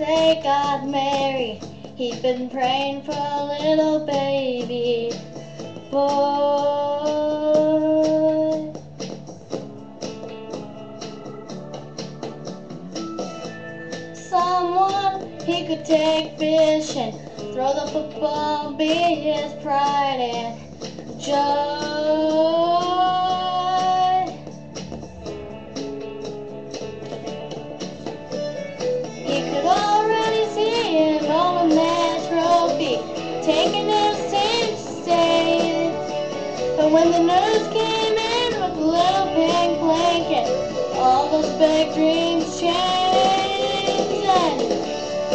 they got married, he'd been praying for a little baby boy. Someone he could take fishing, throw the football, be his pride and joy. He could already see him holding that trophy, taking his team to state. But when the news came in with the little pink blanket, all those big dreams changed. And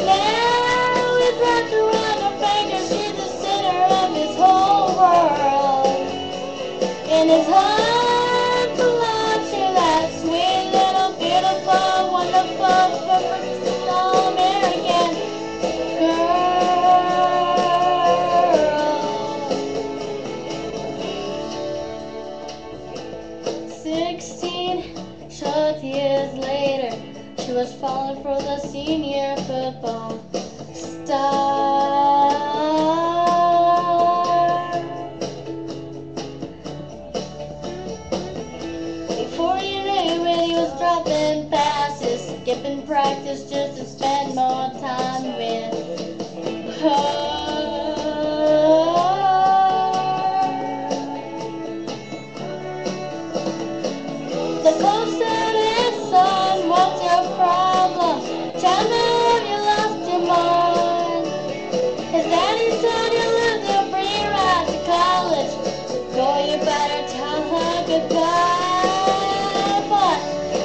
now he's wrapped around her fingers, she's the center of his whole world. In his heart belongs to that sweet little beautiful, wonderful, perfect, all-American girl. 16 short years later, she was falling for the senior football star. Before you knew it, he was dropping passes, skipping practice just to spend more time with her. The coach said, "Hey son, what's your problem? Tell me if you lost your mind." His daddy said, "You lose your free ride to college. Boy, you better tell her goodbye." But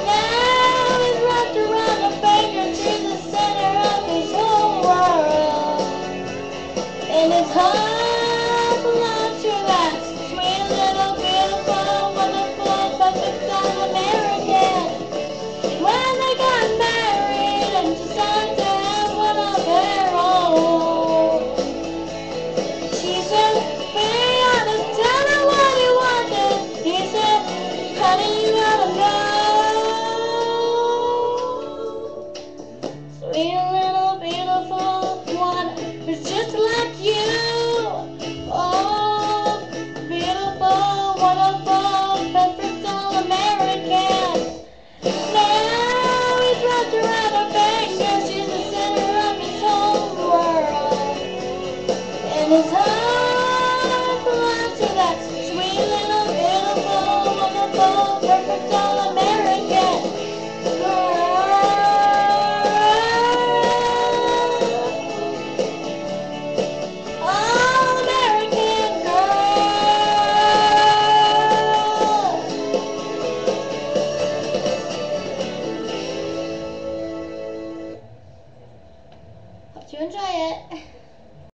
now he's wrapped around her finger, she's the center of his whole world. In his heart belongs to that sweet little beautiful, wonderful, perfect all-American. When they got married and decided to have one of their own, she said, "Be honest, tell me what you wanted." He said, "Honey, you gotta know, sweet little beautiful one who's just like you. Oh, beautiful, wonderful, perfect all-American." Now he's wrapped around her finger, she's the center of his whole world. In his heart